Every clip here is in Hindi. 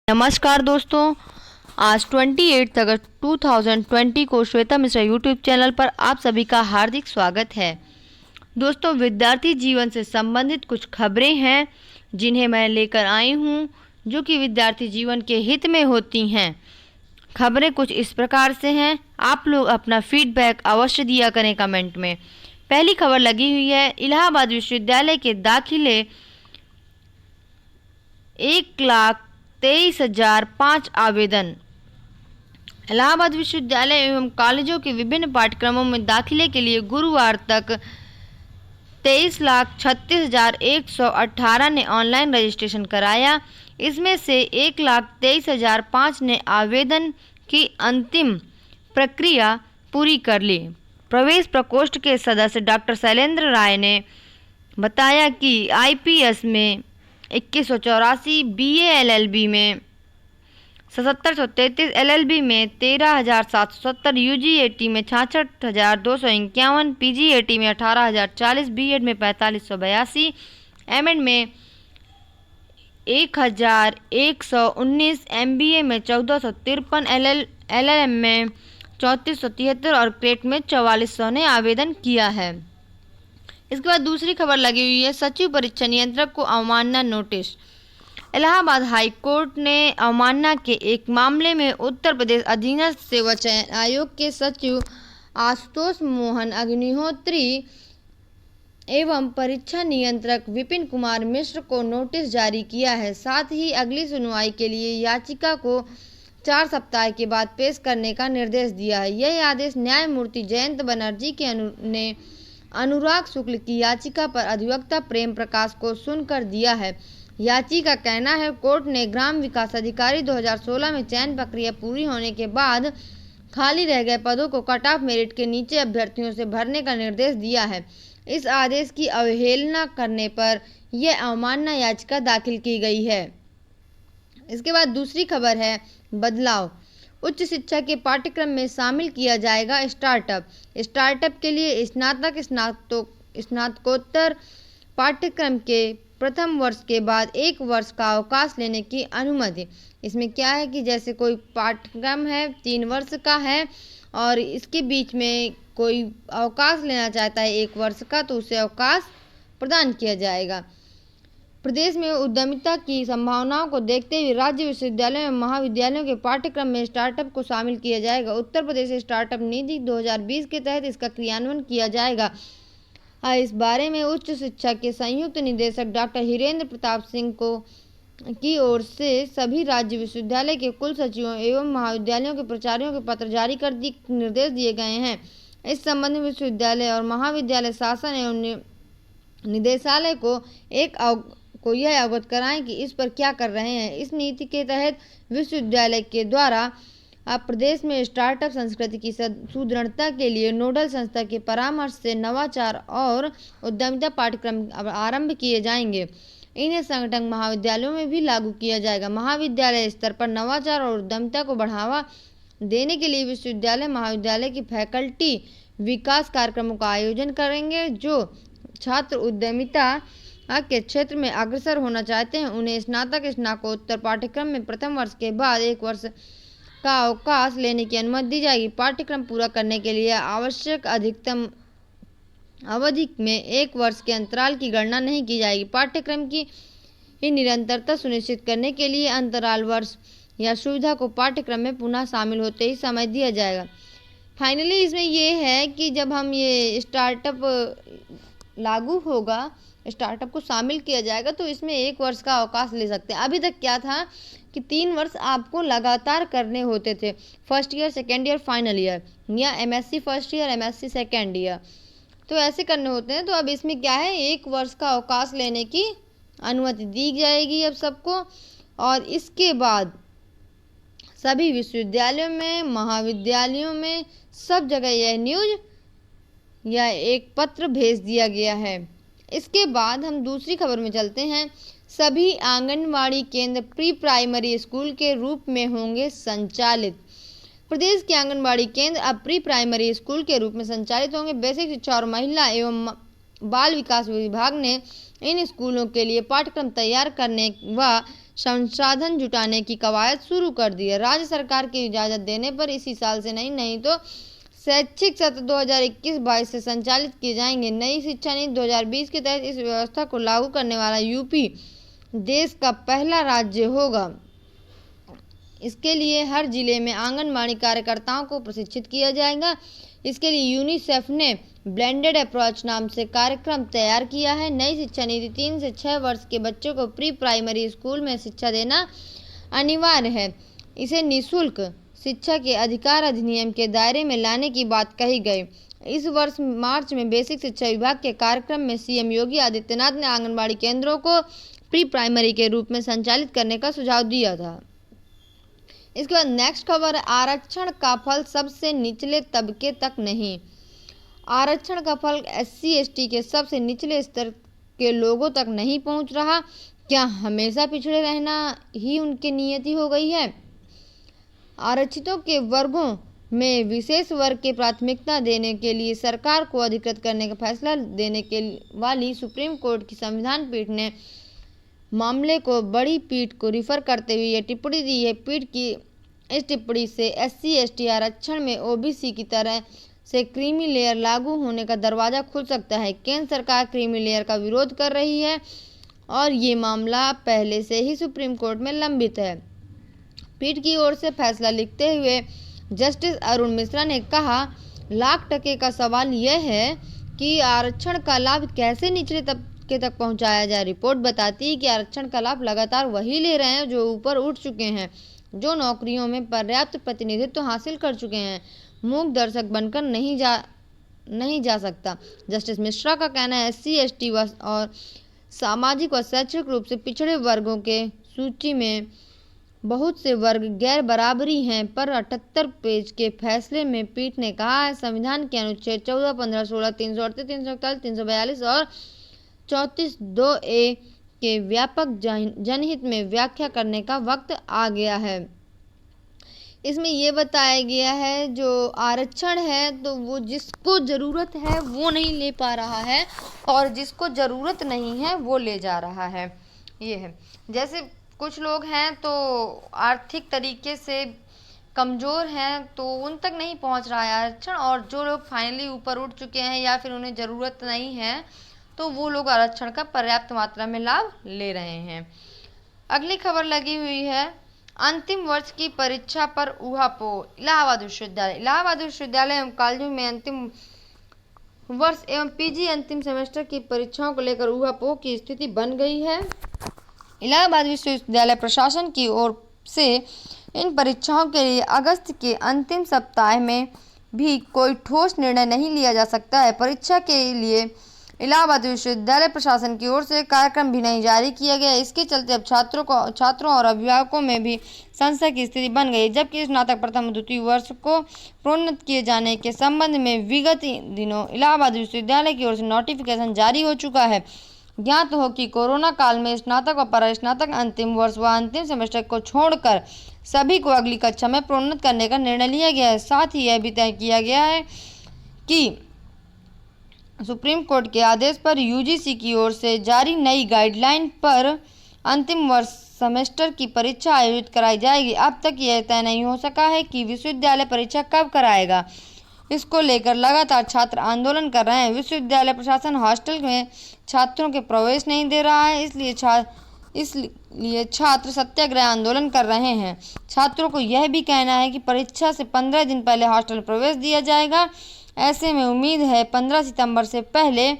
नमस्कार दोस्तों, आज 28 अगस्त 2020 को श्वेता मिश्रा यूट्यूब चैनल पर आप सभी का हार्दिक स्वागत है। दोस्तों, विद्यार्थी जीवन से संबंधित कुछ खबरें हैं जिन्हें मैं लेकर आई हूं, जो कि विद्यार्थी जीवन के हित में होती हैं। खबरें कुछ इस प्रकार से हैं, आप लोग अपना फीडबैक अवश्य दिया करें कमेंट में। पहली खबर लगी हुई है, इलाहाबाद विश्वविद्यालय के दाखिले 1,23,005 आवेदन। इलाहाबाद विश्वविद्यालय एवं कॉलेजों के विभिन्न पाठ्यक्रमों में दाखिले के लिए गुरुवार तक 23,36,118 ने ऑनलाइन रजिस्ट्रेशन कराया। इसमें से 1,23,005 ने आवेदन की अंतिम प्रक्रिया पूरी कर ली। प्रवेश प्रकोष्ठ के सदस्य डॉक्टर शैलेंद्र राय ने बताया कि IPS में 2184, BA LLB में 7733, LLB में 13,770, UGAT में 66,251, PGAT में 18,040, BEd में 4,582, MAd में 1,119, MBA में 1,453, LLM में 3,473 और क्रेट में 4,400 ने आवेदन किया है। इसके बाद दूसरी खबर लगी हुई है, सचिव परीक्षा नियंत्रक को अवमानना नोटिस। इलाहाबाद हाई कोर्ट ने अवमानना के एक मामले में उत्तर प्रदेश अधीनस्थ सेवा चयन आयोग के सचिव आशुतोष मोहन अग्निहोत्री एवं परीक्षा नियंत्रक विपिन कुमार मिश्र को नोटिस जारी किया है। साथ ही अगली सुनवाई के लिए याचिका को 4 सप्ताह के बाद पेश करने का निर्देश दिया है। यह आदेश न्यायमूर्ति जयंत बनर्जी ने अनुराग शुक्ल की याचिका पर अधिवक्ता प्रेम प्रकाश को सुनकर दिया है। याचिका का कहना है, कोर्ट ने ग्राम विकास अधिकारी 2016 में चयन प्रक्रिया पूरी होने के बाद खाली रह गए पदों को कट ऑफ मेरिट के नीचे अभ्यर्थियों से भरने का निर्देश दिया है। इस आदेश की अवहेलना करने पर यह अवमानना याचिका दाखिल की गई है। इसके बाद दूसरी खबर है, बदलाव। उच्च शिक्षा के पाठ्यक्रम में शामिल किया जाएगा स्टार्टअप के लिए स्नातकोत्तर पाठ्यक्रम के प्रथम वर्ष के बाद 1 वर्ष का अवकाश लेने की अनुमति। इसमें क्या है कि जैसे कोई पाठ्यक्रम है 3 वर्ष का है और इसके बीच में कोई अवकाश लेना चाहता है 1 वर्ष का, तो उसे अवकाश प्रदान किया जाएगा। प्रदेश में उद्यमिता की संभावनाओं को देखते हुए राज्य विश्वविद्यालयों एवं महाविद्यालयों के पाठ्यक्रम में स्टार्टअप को शामिल किया जाएगा। उत्तर प्रदेश स्टार्टअप नीति 2020 के तहत इसका क्रियान्वयन किया जाएगा। इस बारे में उच्च शिक्षा के संयुक्त निदेशक डॉक्टर हिरेंद्र प्रताप सिंह की ओर से सभी राज्य विश्वविद्यालय के कुल सचिवों एवं महाविद्यालयों के प्राचार्यों के पत्र जारी कर निर्देश दिए गए हैं। इस संबंध में विश्वविद्यालय और महाविद्यालय शासन एवं निदेशालय को यह अवगत कराएं कि इस पर क्या कर रहे हैं। इस नीति के तहत विश्वविद्यालय के द्वारा प्रदेश में स्टार्टअप संस्कृति की सुदृढ़ता के लिए नोडल संस्था के परामर्श से नवाचार और उद्यमिता पाठ्यक्रम आरंभ किए जाएंगे। इन्हें संगठन महाविद्यालयों में भी लागू किया जाएगा। महाविद्यालय स्तर पर नवाचार और उद्यमिता को बढ़ावा देने के लिए विश्वविद्यालय महाविद्यालय की फैकल्टी विकास कार्यक्रमों का आयोजन करेंगे। जो छात्र उद्यमिता के क्षेत्र में अग्रसर होना चाहते हैं, उन्हें स्नातकोत्तर पाठ्यक्रम में प्रथम वर्ष के बाद 1 वर्ष का अवकाश लेने की अनुमति दी जाएगी। पाठ्यक्रम पूरा करने के लिए आवश्यक अधिकतम अवधि में 1 वर्ष के अंतराल की गणना नहीं की जाएगी। पाठ्यक्रम की निरंतरता सुनिश्चित करने के लिए अंतराल वर्ष या सुविधा को पाठ्यक्रम में पुनः शामिल होते ही समय दिया जाएगा। फाइनली इसमें ये है कि जब हम ये स्टार्टअप लागू होगा, स्टार्टअप को शामिल किया जाएगा, तो इसमें 1 वर्ष का अवकाश ले सकते हैं। अभी तक क्या था कि 3 वर्ष आपको लगातार करने होते थे, first year, second year, final year, या MSc first year, MSc second year, तो ऐसे करने होते हैं। तो अब इसमें क्या है, 1 वर्ष का अवकाश लेने की अनुमति दी जाएगी अब सबको। और इसके बाद सभी विश्वविद्यालयों में, महाविद्यालयों में, सब जगह यह न्यूज़ या एक पत्र भेज दिया गया है। इसके बाद हम दूसरी खबर में चलते हैं। सभी आंगनबाड़ी केंद्र प्री प्राइमरी स्कूल के रूप में होंगे संचालित। प्रदेश के आंगनबाड़ी केंद्र अब प्री प्राइमरी स्कूल के रूप में संचालित होंगे। बेसिक शिक्षा और महिला एवं बाल विकास विभाग ने इन स्कूलों के लिए पाठ्यक्रम तैयार करने व संसाधन जुटाने की कवायद शुरू कर दी है। राज्य सरकार की इजाज़त देने पर इसी साल से नहीं तो शैक्षिक सत्र 2021-22 से संचालित किए जाएंगे। नई शिक्षा नीति 2020 के तहत इस व्यवस्था को लागू करने वाला यूपी देश का पहला राज्य होगा। इसके लिए हर जिले में आंगनबाड़ी कार्यकर्ताओं को प्रशिक्षित किया जाएगा। इसके लिए यूनिसेफ ने ब्लेंडेड अप्रोच नाम से कार्यक्रम तैयार किया है। नई शिक्षा नीति 3 से 6 वर्ष के बच्चों को प्री प्राइमरी स्कूल में शिक्षा देना अनिवार्य है। इसे निःशुल्क शिक्षा के अधिकार अधिनियम के दायरे में लाने की बात कही गई। इस वर्ष मार्च में बेसिक शिक्षा विभाग के कार्यक्रम में सीएम योगी आदित्यनाथ ने आंगनबाड़ी केंद्रों को प्री प्राइमरी के रूप में संचालित करने का सुझाव दिया था। इसके बाद नेक्स्ट खबर है, आरक्षण का फल सबसे निचले तबके तक नहीं। आरक्षण का फल SC/ST के सबसे निचले स्तर के लोगों तक नहीं पहुंच रहा। क्या हमेशा पिछड़े रहना ही उनकी नियति हो गई है? आरक्षितों के वर्गों में विशेष वर्ग के प्राथमिकता देने के लिए सरकार को अधिकृत करने का फैसला देने के वाली सुप्रीम कोर्ट की संविधान पीठ ने मामले को बड़ी पीठ को रिफर करते हुए यह टिप्पणी दी है। पीठ की इस टिप्पणी से SC/ST आरक्षण में OBC की तरह से क्रीमी लेयर लागू होने का दरवाजा खुल सकता है। केंद्र सरकार क्रीमी लेयर का विरोध कर रही है और ये मामला पहले से ही सुप्रीम कोर्ट में लंबित है। पीठ की ओर से फैसला लिखते हुए जस्टिस अरुण मिश्रा ने कहा, लाख टके का सवाल यह है कि आरक्षण का लाभ कैसे निचले तबके तक पहुंचाया जाए। रिपोर्ट बताती है कि आरक्षण का लाभ लगातार वही ले रहे हैं जो ऊपर उठ चुके हैं, जो नौकरियों में पर्याप्त प्रतिनिधित्व हासिल कर चुके हैं। मूक दर्शक बनकर नहीं जा सकता। जस्टिस मिश्रा का कहना है, SC/ST और सामाजिक व शैक्षिक रूप से पिछड़े वर्गों के सूची में बहुत से वर्ग गैर बराबरी हैं, पर 78 पेज के फैसले में पीठ ने कहा है, संविधान के अनुच्छेद 14, 15, 16, 338, 341, 342 और 34(2)(a) के व्यापक जनहित में व्याख्या करने का वक्त आ गया है। इसमें यह बताया गया है जो आरक्षण है तो वो जिसको ज़रूरत है वो नहीं ले पा रहा है और जिसको ज़रूरत नहीं है वो ले जा रहा है। ये है, जैसे कुछ लोग हैं तो आर्थिक तरीके से कमज़ोर हैं तो उन तक नहीं पहुंच रहा है आरक्षण, और जो लोग फाइनली ऊपर उठ चुके हैं या फिर उन्हें ज़रूरत नहीं है तो वो लोग आरक्षण का पर्याप्त मात्रा में लाभ ले रहे हैं। अगली खबर लगी हुई है, अंतिम वर्ष की परीक्षा पर ऊहापोह। इलाहाबाद विश्वविद्यालय एवं कॉलेजों में अंतिम वर्ष एवं PG अंतिम सेमेस्टर की परीक्षाओं को लेकर ऊहापोह की स्थिति बन गई है। इलाहाबाद विश्वविद्यालय प्रशासन की ओर से इन परीक्षाओं के लिए अगस्त के अंतिम सप्ताह में भी कोई ठोस निर्णय नहीं लिया जा सकता है। परीक्षा के लिए इलाहाबाद विश्वविद्यालय प्रशासन की ओर से कार्यक्रम भी नहीं जारी किया गया। इसके चलते अब छात्रों और अभिभावकों में भी संशय की स्थिति बन गई, जबकि स्नातक प्रथम द्वितीय वर्ष को प्रोन्नत किए जाने के संबंध में विगत दिनों इलाहाबाद विश्वविद्यालय की ओर से नोटिफिकेशन जारी हो चुका है। ज्ञात हो कि कोरोना काल में स्नातक व परास्नातक अंतिम वर्ष व अंतिम सेमेस्टर को छोड़कर सभी को अगली कक्षा में प्रोन्नत करने का निर्णय लिया गया है। साथ ही यह भी तय किया गया है कि सुप्रीम कोर्ट के आदेश पर UGC की ओर से जारी नई गाइडलाइन पर अंतिम वर्ष सेमेस्टर की परीक्षा आयोजित कराई जाएगी। अब तक यह तय नहीं हो सका है कि विश्वविद्यालय परीक्षा कब कराएगा। इसको लेकर लगातार छात्र आंदोलन कर रहे हैं। विश्वविद्यालय प्रशासन हॉस्टल में छात्रों के प्रवेश नहीं दे रहा है, इसलिए छात्र सत्याग्रह आंदोलन कर रहे हैं। छात्रों को यह भी कहना है कि परीक्षा से 15 दिन पहले हॉस्टल में प्रवेश दिया जाएगा। ऐसे में उम्मीद है 15 सितंबर से पहले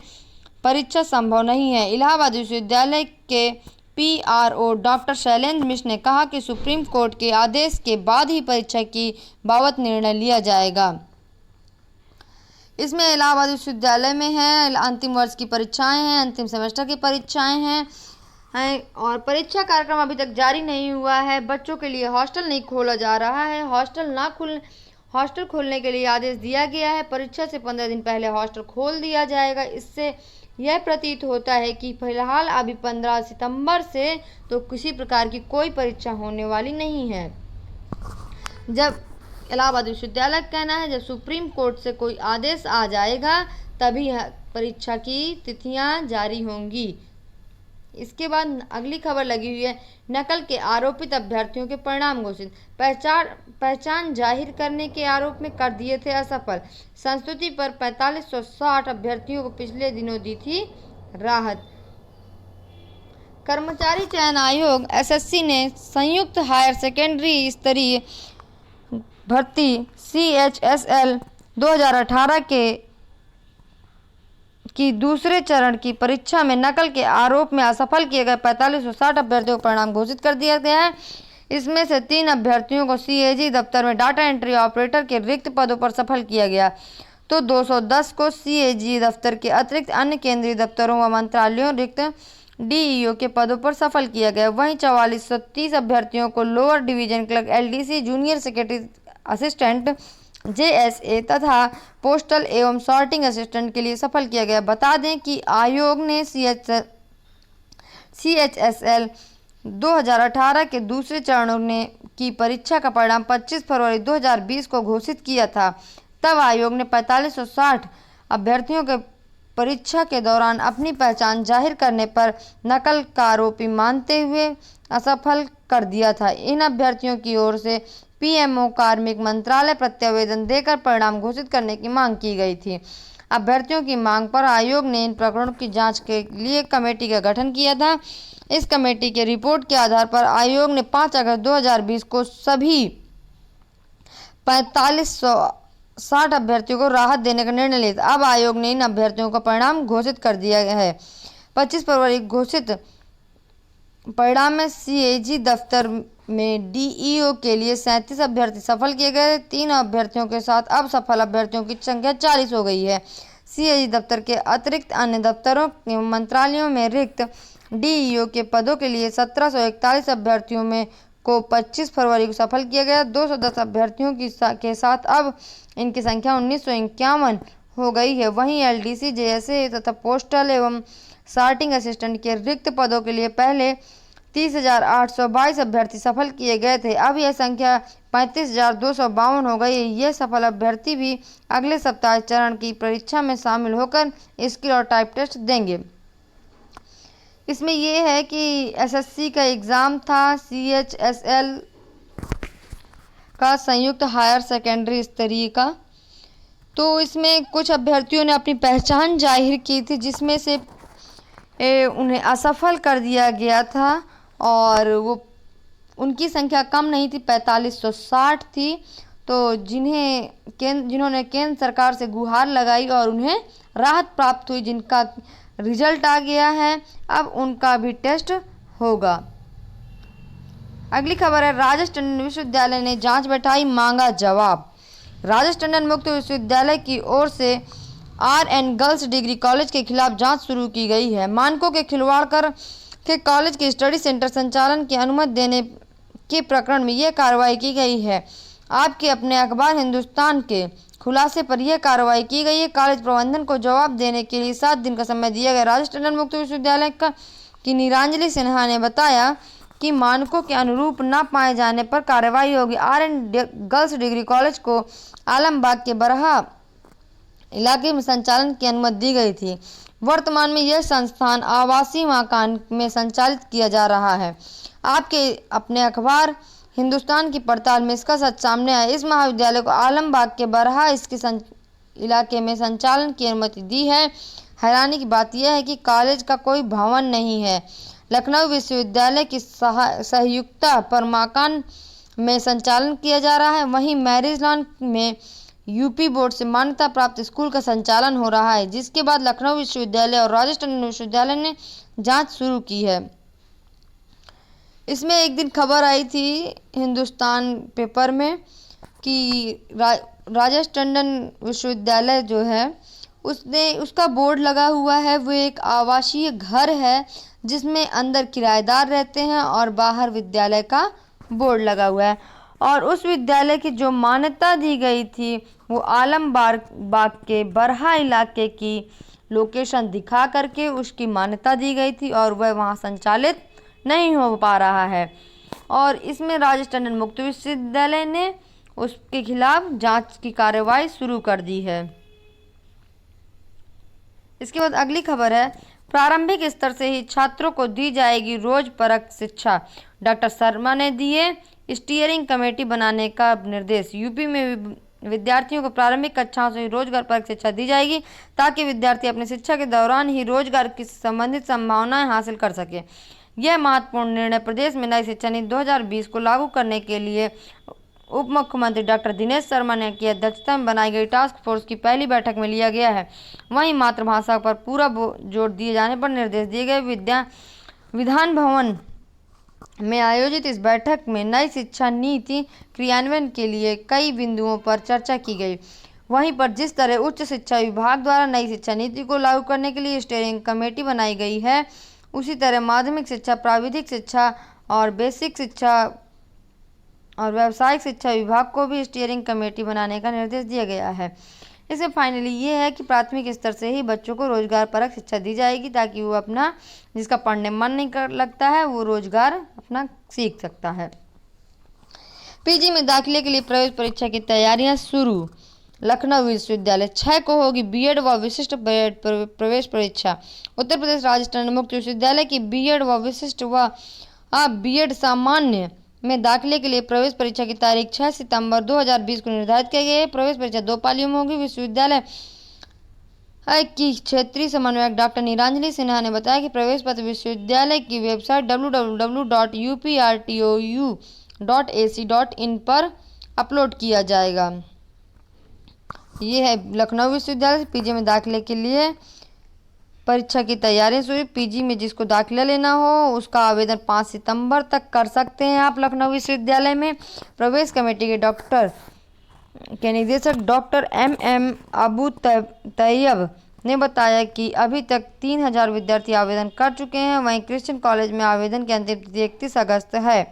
परीक्षा संभव नहीं है। इलाहाबाद विश्वविद्यालय के PRO डॉक्टर शैलेंद्र मिश्र ने कहा कि सुप्रीम कोर्ट के आदेश के बाद ही परीक्षा की बाबत निर्णय लिया जाएगा। इसमें इलाहाबाद विश्वविद्यालय में है अंतिम वर्ष की परीक्षाएं हैं, अंतिम सेमेस्टर की परीक्षाएं हैं और परीक्षा कार्यक्रम अभी तक जारी नहीं हुआ है। बच्चों के लिए हॉस्टल नहीं खोला जा रहा है। हॉस्टल खोलने के लिए आदेश दिया गया है। परीक्षा से 15 दिन पहले हॉस्टल खोल दिया जाएगा। इससे यह प्रतीत होता है कि फिलहाल अभी 15 सितंबर से तो किसी प्रकार की कोई परीक्षा होने वाली नहीं है। जब इलाहाबाद विश्वविद्यालय का कहना है जब सुप्रीम कोर्ट से कोई आदेश आ जाएगा तभी परीक्षा की तिथियां जारी होंगी। इसके बाद अगली खबर लगी हुई है, नकल के आरोपित अभ्यर्थियों के परिणाम घोषित। पहचान जाहिर करने के आरोप में कर दिए थे असफल। संस्तुति पर 4560 अभ्यर्थियों को पिछले दिनों दी थी राहत। कर्मचारी चयन आयोग एसएससी ने संयुक्त हायर सेकेंडरी स्तरीय भर्ती CHSL 2018 की दूसरे चरण की परीक्षा में नकल के आरोप में असफल किए गए 4560 अभ्यर्थियों का परिणाम घोषित कर दिया गया है। इसमें से 3 अभ्यर्थियों को CAG दफ्तर में डाटा एंट्री ऑपरेटर के रिक्त पदों पर सफल किया गया, तो 210 को CAG दफ्तर के अतिरिक्त अन्य केंद्रीय दफ्तरों व मंत्रालयों रिक्त DEO के पदों पर सफल किया गया। वहीं 4430 अभ्यर्थियों को lower division clerk LDC, junior secretary assistant JSA तथा पोस्टल एवं सॉर्टिंग असिस्टेंट के लिए सफल किया गया। बता दें कि आयोग ने CHSL 2018 के दूसरे चरण की परीक्षा का परिणाम 25 फरवरी 2020 को घोषित किया था। तब आयोग ने 4560 अभ्यर्थियों के परीक्षा के दौरान अपनी पहचान जाहिर करने पर नकल का आरोपी मानते हुए असफल कर दिया था। इन अभ्यर्थियों की ओर से PMO कार्मिक मंत्रालय प्रत्यावेदन देकर परिणाम घोषित करने की मांग की गई थी। अभ्यर्थियों की मांग पर आयोग ने इन प्रकरणों की जांच के लिए कमेटी का गठन किया था। इस कमेटी के रिपोर्ट के आधार पर आयोग ने 5 अगस्त 2020 को सभी 4560 अभ्यर्थियों को राहत देने का निर्णय लिया था। अब आयोग ने इन अभ्यर्थियों का परिणाम घोषित कर दिया है। 25 फरवरी घोषित परिणाम में CAG दफ्तर में DEO के लिए 37 अभ्यर्थी सफल किए गए। 3 अभ्यर्थियों के साथ अब सफल अभ्यर्थियों की संख्या 40 हो गई है। CAG दफ्तर के अतिरिक्त अन्य दफ्तरों एवं मंत्रालयों में रिक्त DEO के पदों के लिए 1741 अभ्यर्थियों में को 25 फरवरी को सफल किया गया। 210 अभ्यर्थियों के साथ अब इनकी संख्या 1951 हो गई है। वहीं LDC, JSA तथा पोस्टल एवं सॉर्टिंग असिस्टेंट के रिक्त पदों के लिए पहले 30,822 अभ्यर्थी सफल किए गए थे। अब यह संख्या 35,252 हो गई है। ये सफल अभ्यर्थी भी अगले सप्ताह चरण की परीक्षा में शामिल होकर स्किल और टाइप टेस्ट देंगे। इसमें यह है कि SSC का एग्ज़ाम था CHSL का संयुक्त हायर सेकेंडरी स्तरीय का। तो इसमें कुछ अभ्यर्थियों ने अपनी पहचान जाहिर की थी, जिसमें से उन्हें असफल कर दिया गया था और वो उनकी संख्या कम नहीं थी, 4560 थी। तो जिन्होंने केंद्र सरकार से गुहार लगाई और उन्हें राहत प्राप्त हुई, जिनका रिजल्ट आ गया है, अब उनका भी टेस्ट होगा। अगली खबर है, राजेश टंडन विश्वविद्यालय ने जांच बैठाई, मांगा जवाब। राजेश टंडन मुक्त विश्वविद्यालय की ओर से RN गर्ल्स डिग्री कॉलेज के खिलाफ जांच शुरू की गई है। मानकों के खिलवाड़ कर के कॉलेज के स्टडी सेंटर संचालन की अनुमति देने के प्रकरण में यह कार्रवाई की गई है। आपके अपने अखबार हिंदुस्तान के खुलासे पर यह कार्रवाई की गई है। कॉलेज प्रबंधन को जवाब देने के लिए 7 दिन का समय दिया गया। राजेश टंडन मुक्त विश्वविद्यालय की नीलांजलि सिन्हा ने बताया कि मानकों के अनुरूप न पाए जाने पर कार्रवाई होगी। RN गर्ल्स डिग्री कॉलेज को आलमबाग के बरहा इलाके में संचालन की अनुमति दी गई थी। वर्तमान में यह संस्थान आवासीय मकान में संचालित किया जा रहा है। आपके अपने अखबार हिंदुस्तान की पड़ताल में इसका सच सामने आया। इस महाविद्यालय को आलमबाग के बरहा इसके इलाके में संचालन की अनुमति दी है। हैरानी की बात यह है कि कॉलेज का कोई भवन नहीं है। लखनऊ विश्वविद्यालय की संयुक्ता पर मकान में संचालन किया जा रहा है। वहीं मैरिज लॉन में यूपी बोर्ड से मान्यता प्राप्त स्कूल का संचालन हो रहा है, जिसके बाद लखनऊ विश्वविद्यालय और राजेश टंडन विश्वविद्यालय ने जांच शुरू की है। इसमें एक दिन खबर आई थी हिंदुस्तान पेपर में कि राजेश टंडन विश्वविद्यालय जो है उसका बोर्ड लगा हुआ है। वो एक आवासीय घर है जिसमें अंदर किराएदार रहते हैं और बाहर विद्यालय का बोर्ड लगा हुआ है। और उस विद्यालय की जो मान्यता दी गई थी वो आलमबाग के बरहा इलाके की लोकेशन दिखा करके उसकी मान्यता दी गई थी और वह वहाँ संचालित नहीं हो पा रहा है। और इसमें राजेश टंडन मुक्त विश्वविद्यालय ने उसके खिलाफ जांच की कार्रवाई शुरू कर दी है। इसके बाद अगली खबर है, प्रारंभिक स्तर से ही छात्रों को दी जाएगी रोजपरक शिक्षा। डॉक्टर शर्मा ने दिए स्टीयरिंग कमेटी बनाने का निर्देश। यूपी में विद्यार्थियों को प्रारंभिक कक्षाओं से ही रोजगारपरक शिक्षा दी जाएगी ताकि विद्यार्थी अपनी शिक्षा के दौरान ही रोजगार की संबंधित संभावनाएं हासिल कर सके। यह महत्वपूर्ण निर्णय प्रदेश में नई शिक्षा नीति 2020 को लागू करने के लिए उप मुख्यमंत्री डॉक्टर दिनेश शर्मा ने की अध्यक्षता में बनाई गई टास्क फोर्स की पहली बैठक में लिया गया है। वहीं मातृभाषा पर पूरा जोर दिए जाने पर निर्देश दिए गए। विधान भवन में आयोजित इस बैठक में नई शिक्षा नीति क्रियान्वयन के लिए कई बिंदुओं पर चर्चा की गई। वहीं पर जिस तरह उच्च शिक्षा विभाग द्वारा नई शिक्षा नीति को लागू करने के लिए स्टीयरिंग कमेटी बनाई गई है, उसी तरह माध्यमिक शिक्षा, प्राविधिक शिक्षा और बेसिक शिक्षा और व्यावसायिक शिक्षा विभाग को भी स्टीयरिंग कमेटी बनाने का निर्देश दिया गया है। इसमें फाइनली ये है कि प्राथमिक स्तर से ही बच्चों को रोजगार परक शिक्षा दी जाएगी ताकि वो अपना जिसका पढ़ने मन नहीं कर लगता है वो रोजगार अपना सीख सकता है। पीजी में दाखिले के लिए प्रवेश परीक्षा की तैयारियां शुरू। लखनऊ विश्वविद्यालय 6 को होगी बीएड व विशिष्ट प्रवेश परीक्षा। उत्तर प्रदेश राजस्थान मुक्त विश्वविद्यालय की बीएड व विशिष्ट व बीएड सामान्य में दाखिले के लिए प्रवेश परीक्षा की तारीख 6 सितंबर 2020 को निर्धारित किया गया है। प्रवेश परीक्षा 2 पालियों में होगी। विश्वविद्यालय की क्षेत्रीय समन्वयक डॉक्टर नीलांजलि सिन्हा ने बताया कि प्रवेश पत्र विश्वविद्यालय की वेबसाइट www.uprtou.ac.in पर अपलोड किया जाएगा। ये है लखनऊ विश्वविद्यालय से पीजी में दाखिले के लिए परीक्षा की तैयारी शुरू। पीजी में जिसको दाखिला लेना हो उसका आवेदन 5 सितंबर तक कर सकते हैं आप लखनऊ विश्वविद्यालय में। प्रवेश कमेटी के निदेशक डॉक्टर MM अबू तैयब ने बताया कि अभी तक 3000 विद्यार्थी आवेदन कर चुके हैं। वहीं क्रिश्चियन कॉलेज में आवेदन की अंतिम तिथि 31 अगस्त है।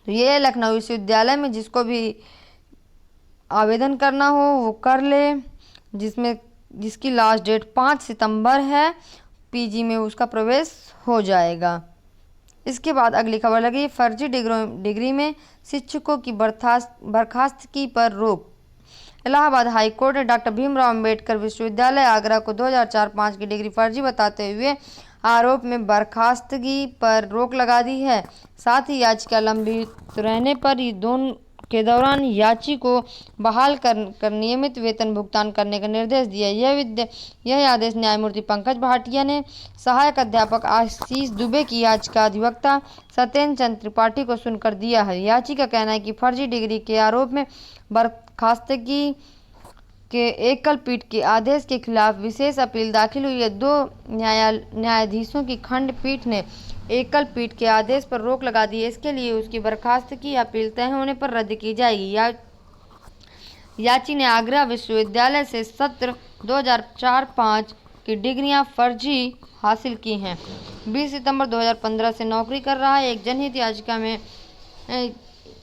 तो ये लखनऊ विश्वविद्यालय में जिसको भी आवेदन करना हो वो कर ले, जिसकी लास्ट डेट 5 सितंबर है। पीजी में उसका प्रवेश हो जाएगा। इसके बाद अगली खबर लगी फर्जी डिग्री में शिक्षकों की बर्खास्तगी पर रोक। इलाहाबाद हाई कोर्ट ने डॉक्टर भीमराव अंबेडकर विश्वविद्यालय आगरा को 2004-05 की डिग्री फर्जी बताते हुए आरोप में बर्खास्तगी पर रोक लगा दी है। साथ ही याचिका लंबित रहने पर दोनों के दौरान याची को बहाल कर नियमित वेतन भुगतान करने का निर्देश दिया। यह आदेश न्यायमूर्ति पंकज भाटिया ने सहायक अध्यापक आशीष दुबे की याचिका अधिवक्ता सत्येंद्र चंद्र त्रिपाठी को सुनकर दिया है। याची का कहना है कि फर्जी डिग्री के आरोप में बर्खास्तगी के एकल पीठ के आदेश के खिलाफ विशेष अपील दाखिल हुई है। 2 न्यायाधीशों की खंडपीठ ने एकल पीठ के आदेश पर रोक लगा दी है। इसके लिए उसकी बर्खास्तगी अपील तय होने पर रद्द की जाएगी। याची ने आगरा विश्वविद्यालय से सत्र 2004-05 की डिग्रियां फर्जी हासिल की हैं। 20 सितंबर 2015 से नौकरी कर रहा है। एक जनहित याचिका में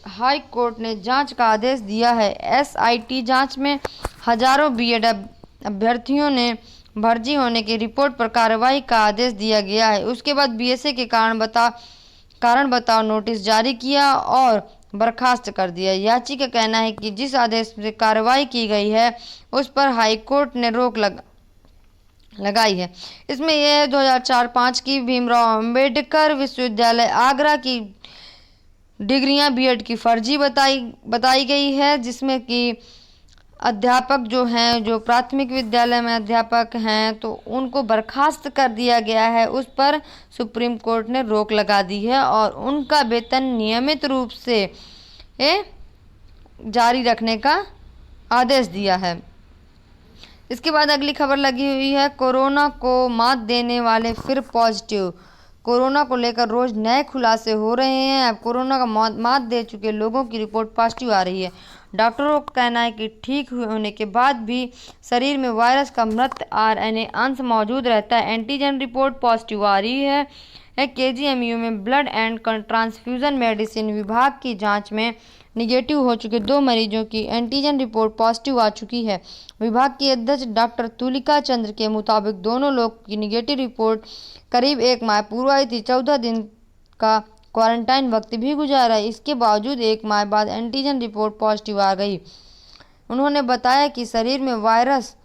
हाई कोर्ट ने जांच का आदेश दिया है। SIT जांच में हजारों बीएड अभ्यर्थियों ने भर्ती होने की रिपोर्ट पर कार्रवाई का आदेश दिया गया है। उसके बाद BSA के कारण बताओ नोटिस जारी किया और बर्खास्त कर दिया। याची का कहना है कि जिस आदेश से कार्रवाई की गई है उस पर हाई कोर्ट ने रोक लगाई है। इसमें यह 2004-05 की भीमराव अंबेडकर विश्वविद्यालय आगरा की डिग्रियां बीएड की फर्जी बताई गई है, जिसमें कि अध्यापक जो प्राथमिक विद्यालय में अध्यापक हैं तो उनको बर्खास्त कर दिया गया है। उस पर सुप्रीम कोर्ट ने रोक लगा दी है और उनका वेतन नियमित रूप से जारी रखने का आदेश दिया है। इसके बाद अगली खबर लगी हुई है कोरोना को मात देने वाले फिर पॉजिटिव। कोरोना को लेकर रोज नए खुलासे हो रहे हैं। अब कोरोना का मात दे चुके लोगों की रिपोर्ट पॉजिटिव आ रही है। डॉक्टरों का कहना है कि ठीक होने के बाद भी शरीर में वायरस का मृत RNA अंश मौजूद रहता है। एंटीजन रिपोर्ट पॉजिटिव आ रही है। KGMU में ब्लड एंड ट्रांसफ्यूजन मेडिसिन विभाग की जांच में निगेटिव हो चुके 2 मरीजों की एंटीजन रिपोर्ट पॉजिटिव आ चुकी है। विभाग की अध्यक्ष डॉक्टर तुलिका चंद्र के मुताबिक दोनों लोग की निगेटिव रिपोर्ट करीब 1 माह पूर्व आई थी। 14 दिन का क्वारंटाइन वक्त भी गुजारा है। इसके बावजूद 1 माह बाद एंटीजन रिपोर्ट पॉजिटिव आ गई। उन्होंने बताया कि शरीर में वायरस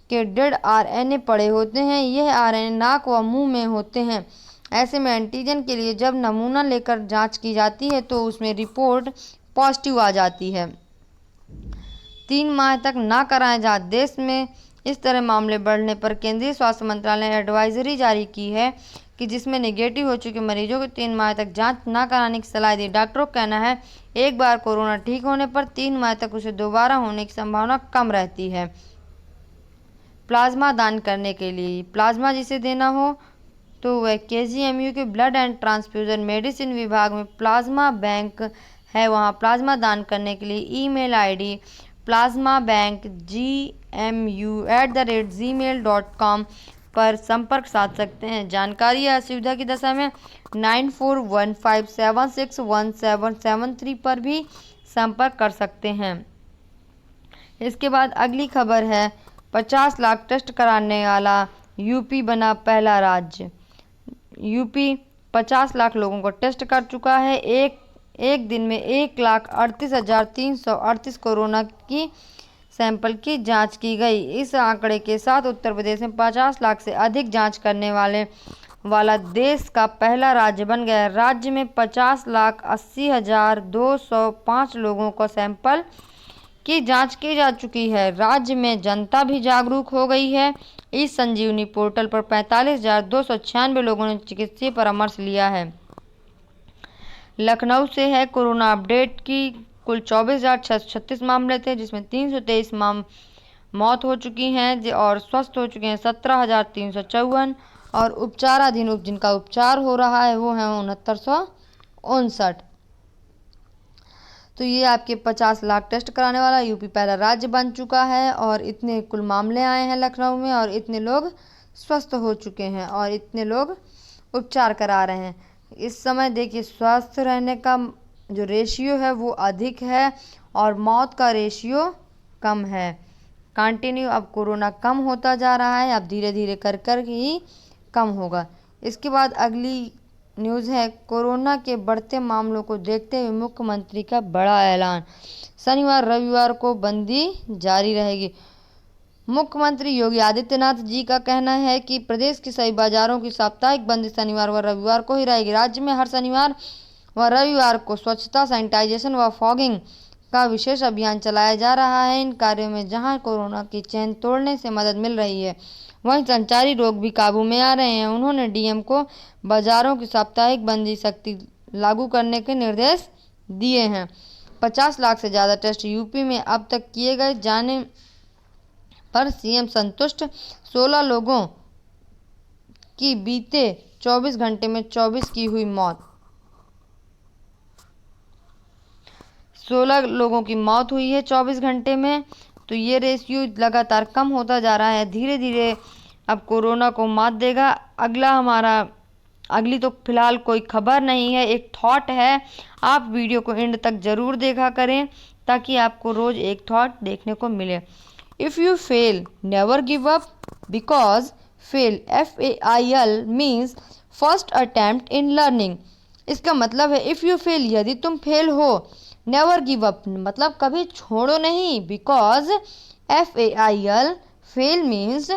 के डेड RNA पड़े होते हैं। यह RNA नाक व मुंह में होते हैं। ऐसे में एंटीजन के लिए जब नमूना लेकर जांच की जाती है तो उसमें रिपोर्ट पॉजिटिव आ जाती है। 3 माह तक ना कराएं जांच। देश में इस तरह मामले बढ़ने पर केंद्रीय स्वास्थ्य मंत्रालय ने एडवाइजरी जारी की है कि जिसमें नेगेटिव हो चुके मरीजों को 3 माह तक जांच न कराने की सलाह दी। डॉक्टरों का कहना है एक बार कोरोना ठीक होने पर 3 माह तक उसे दोबारा होने की संभावना कम रहती है। प्लाज्मा दान करने के लिए प्लाज्मा जिसे देना हो तो वह KGMU के ब्लड एंड ट्रांसफ्यूजन मेडिसिन विभाग में प्लाज्मा बैंक है। वहां प्लाज्मा दान करने के लिए ईमेल ID plasmabankgmu@gmail.com पर संपर्क साध सकते हैं। जानकारी या असुविधा की दशा में 9415761773 पर भी संपर्क कर सकते हैं। इसके बाद अगली खबर है 50 लाख टेस्ट कराने वाला यूपी बना पहला राज्य। यूपी 50 लाख लोगों को टेस्ट कर चुका है। एक दिन में 1,38,338 कोरोना की सैंपल की जांच की गई। इस आंकड़े के साथ उत्तर प्रदेश में 50 लाख से अधिक जांच करने वाला देश का पहला राज्य बन गया। राज्य में 50,80,205 लोगों को सैंपल की जांच की जा चुकी है। राज्य में जनता भी जागरूक हो गई है। इस संजीवनी पोर्टल पर 45,296 लोगों ने चिकित्सीय परामर्श लिया है। लखनऊ से है कोरोना अपडेट की कुल 24,636 मामले थे, जिसमें 323 मौत हो चुकी हैं और स्वस्थ हो चुके हैं 17,354 और उपचाराधीन जिनका उपचार हो रहा है वो है 6959। तो ये आपके 50 लाख टेस्ट कराने वाला यूपी पहला राज्य बन चुका है और इतने कुल मामले आए हैं लखनऊ में और इतने लोग स्वस्थ हो चुके हैं और इतने लोग उपचार करा रहे हैं। इस समय देखिए स्वस्थ रहने का जो रेशियो है वो अधिक है और मौत का रेशियो कम है। कंटिन्यू अब कोरोना कम होता जा रहा है, अब धीरे धीरे कर ही कम होगा। इसके बाद अगली न्यूज़ है कोरोना के बढ़ते मामलों को देखते हुए मुख्यमंत्री का बड़ा ऐलान। शनिवार रविवार को बंदी जारी रहेगी। मुख्यमंत्री योगी आदित्यनाथ जी का कहना है कि प्रदेश के सभी बाजारों की साप्ताहिक बंदी शनिवार व रविवार को ही रहेगी। राज्य में हर शनिवार व रविवार को स्वच्छता, सैनिटाइजेशन व फॉगिंग का विशेष अभियान चलाया जा रहा है। इन कार्यों में जहां कोरोना की चेन तोड़ने से मदद मिल रही है, वहीं संचारी रोग भी काबू में आ रहे हैं। उन्होंने DM को बाजारों की साप्ताहिक बंदी सख्ती लागू करने के निर्देश दिए हैं। 50 लाख से ज़्यादा टेस्ट यूपी में अब तक किए गए जाने पर CM संतुष्ट। 16 लोगों की बीते 24 घंटे में 24 की हुई मौत। 16 लोगों की मौत हुई है 24 घंटे में। तो ये रेशियो लगातार कम होता जा रहा है। धीरे धीरे अब कोरोना को मात देगा। अगली तो फिलहाल कोई खबर नहीं है, एक थॉट है। आप वीडियो को एंड तक जरूर देखा करें ताकि आपको रोज एक थॉट देखने को मिले। If you fail never give up because fail FAIL means first attempt in learning. इसका मतलब है इफ़ यू फेल यदि तुम फेल हो, नेवर गिव अप मतलब कभी छोड़ो नहीं, because FAIL fail means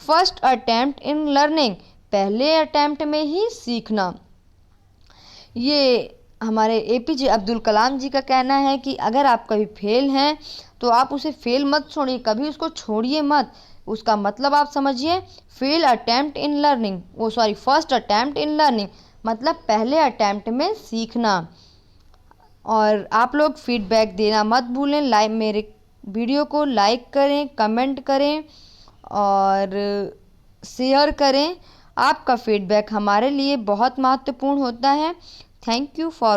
first attempt in learning पहले अटेम्प्ट में ही सीखना। ये हमारे APJ अब्दुल कलाम जी का कहना है कि अगर आप कभी फेल हैं तो आप उसे फेल मत छोड़िए, कभी उसको छोड़िए मत। उसका मतलब आप समझिए fail attempt in learning first attempt in learning मतलब पहले अटेम्प्ट में सीखना। और आप लोग फीडबैक देना मत भूलें। मेरे वीडियो को लाइक करें, कमेंट करें और शेयर करें। आपका फीडबैक हमारे लिए बहुत महत्वपूर्ण होता है। Thank you for